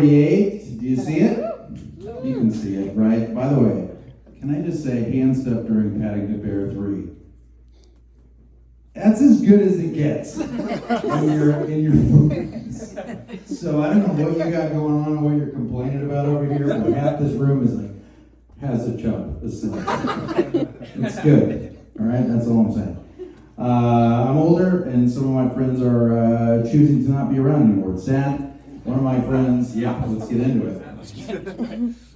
48. Do you see it? You can see it, right? By the way, can I just say, hand stuff during Paddington Bear 3. That's as good as it gets when you're in your movies. So I don't know what you got going on and what you're complaining about over here, but half this room is like, has a chump. It's good. All right, that's all I'm saying. I'm older, and some of my friends are choosing to not be around anymore. It's sad. One of my friends, let's get into it.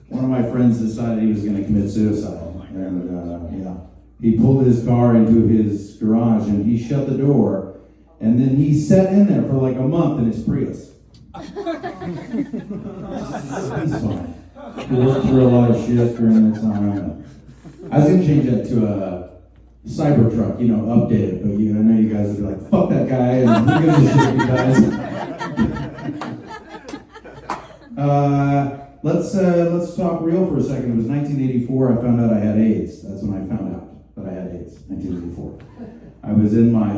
One of my friends decided he was going to commit suicide, and he pulled his car into his garage and he shut the door, and then he sat in there for like a month in his Prius. He's fine. He worked through a lot of shit during that time. I was going to change that to a Cybertruck, update it, but I know you guys would be like, fuck that guy, and who gives a shit, you guys. Let's talk real for a second. It was 1984. I found out I had AIDS. That's when I found out that I had AIDS. 1984. I was in my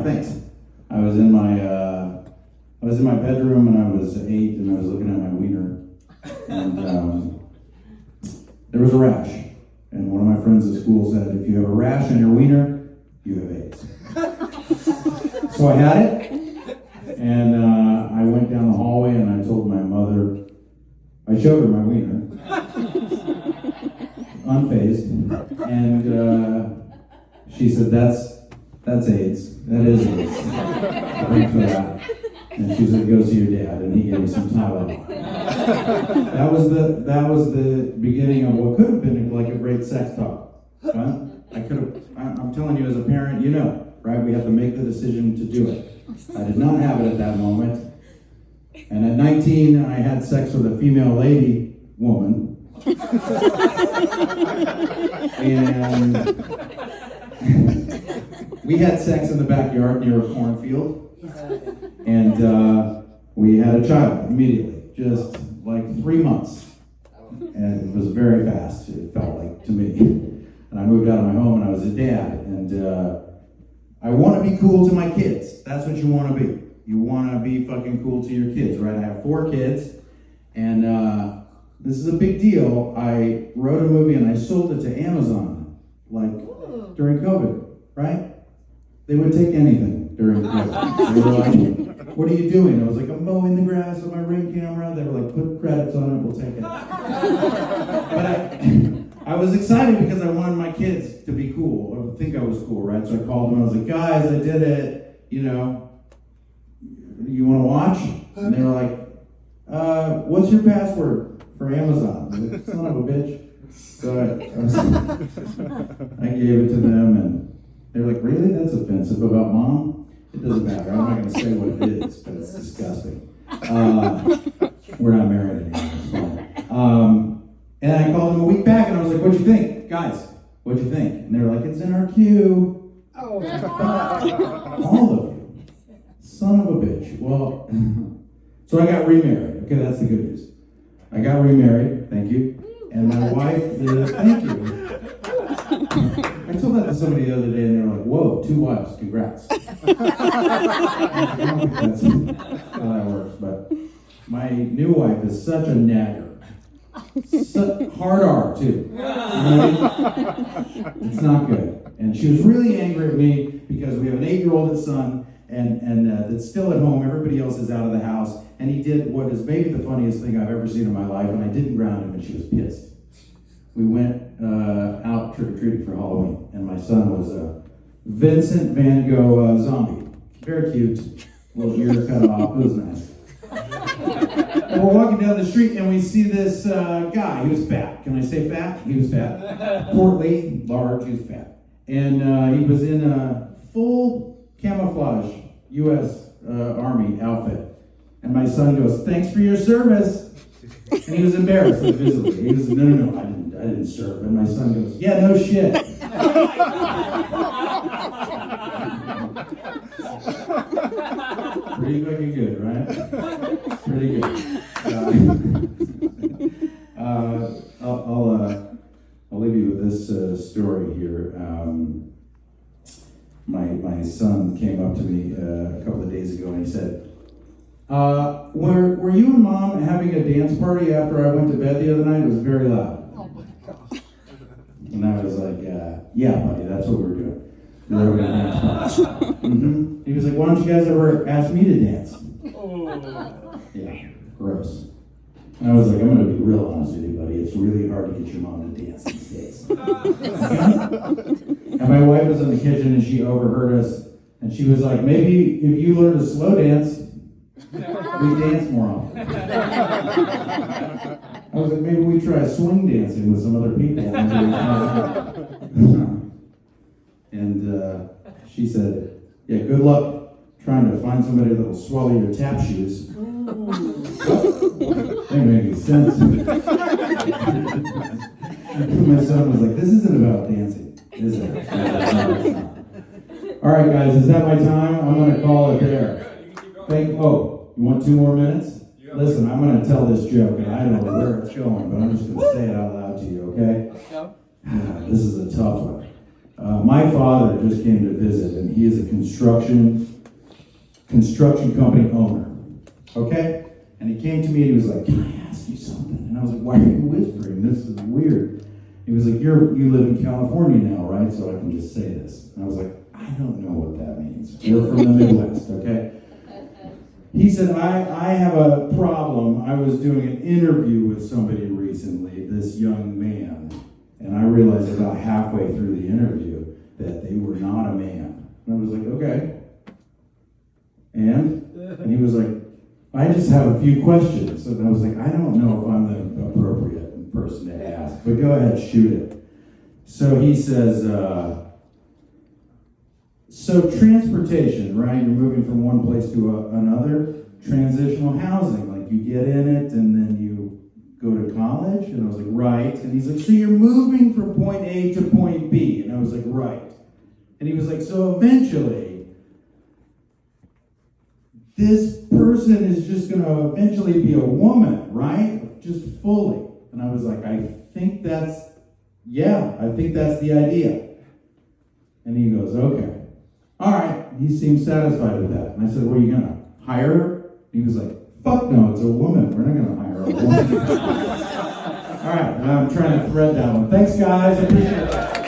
bedroom, and I was 8, and I was looking at my wiener, and there was a rash. And one of my friends at school said, if you have a rash on your wiener, you have AIDS. So I had it, and I went down the hallway, and I told my mother. I showed her my wiener, unfazed, and she said, "That's AIDS. That is AIDS. Thanks for that." And she said, "Go see your dad," and he gave me some Tylenol. That was the beginning of what could have been like a great sex talk. Right? I'm telling you, as a parent, right? We have to make the decision to do it. I did not have it at that moment. And at 19, I had sex with a female woman. And we had sex in the backyard near a cornfield. And we had a child immediately, just like 3 months. And it was very fast, it felt like to me. And I moved out of my home, and I was a dad. And I want to be cool to my kids. That's what you want to be. You want to be fucking cool to your kids, right? I have 4 kids, and this is a big deal. I wrote a movie and I sold it to Amazon, during COVID, right? They would take anything during COVID. They were like, what are you doing? I was like, I'm mowing the grass with my Ring camera. They were like, put credits on it, we'll take it. But I was excited because I wanted my kids to be cool, or think I was cool, right? So I called them and I was like, guys, I did it, you want to watch? And they were like, what's your password for Amazon? I was like, son of a bitch. So I gave it to them, and they were like, really? That's offensive about mom? It doesn't matter. I'm not going to say what it is, but it's disgusting. We're not married anymore. It's fine. And I called them a week back, and I was like, what'd you think? Guys, what'd you think? And they were like, it's in our queue. Oh, all of you. Son of a bitch. Well, so I got remarried. Okay, that's the good news. I got remarried, thank you. And my wife is, thank you. I told that to somebody the other day, and they were like, whoa, 2 wives, congrats. I don't think that's how that works, but my new wife is such a nagger. Hard R, too. It's not good. And she was really angry at me because we have an 8-year-old son, and that's still at home. Everybody else is out of the house. And he did what is maybe the funniest thing I've ever seen in my life, and I didn't ground him, and she was pissed. We went out trick-or-treating for Halloween, and my son was a Vincent Van Gogh zombie. Very cute. Little ear cut off. It was nice. And we're walking down the street, and we see this guy. He was fat. Can I say fat? He was fat. Portly, large, he was fat. And he was in a full camouflage U.S. Army outfit. And my son goes, thanks for your service. And he was embarrassed, like, visibly. He was, no, I didn't serve. And my son goes, yeah, no shit. Pretty fucking good, right? Pretty good. I'll leave you with this story here. My son came up to me a couple of days ago, and he said, Were you and Mom having a dance party after I went to bed the other night? It was very loud. Oh my gosh. And I was like, yeah, buddy, that's what we're doing. We're having a dance party. Mm-hmm. He was like, why don't you guys ever ask me to dance? Oh. Yeah, gross. And I was like, I'm going to be real honest with you, buddy. It's really hard to get your mom to dance these days. And my wife was in the kitchen and she overheard us. And she was like, maybe if you learn to slow dance, we dance more often. I was like, maybe we try swing dancing with some other people. And she said, yeah, good luck trying to find somebody that will swallow your tap shoes. That didn't make any sense. My son was like, this isn't about dancing, is it? All right, guys, is that my time? I'm going to call it there. You want 2 more minutes? Listen, I'm going to tell this joke, and I don't know where it's going, but I'm just going to say it out loud to you, okay? This is a tough one. My father just came to visit, and he is a construction company owner, okay? And he came to me and he was like, can I ask you something? And I was like, why are you whispering? This is weird. He was like, you live in California now, right? So I can just say this. And I was like, I don't know what that means. We're from the Midwest, okay? He said, I have a problem. I was doing an interview with somebody recently, this young man, and I realized about halfway through the interview that they were not a man. And I was like, okay. And he was like, I just have a few questions. And I was like, I don't know if I'm the appropriate person to ask, but go ahead, shoot it. So he says, so transportation, right? You're moving from one place to another. Transitional housing, like you get in it and then you go to college. And I was like, right. And he's like, so you're moving from point A to point B. And I was like, right. And he was like, so eventually, this person is just going to eventually be a woman, right? Just fully. And I was like, I think that's the idea. And he goes, okay. All right. He seemed satisfied with that. And I said, what are you going to hire her? And he was like, fuck no, it's a woman. We're not going to hire a woman. All right. I'm trying to thread that one. Thanks, guys. I appreciate it.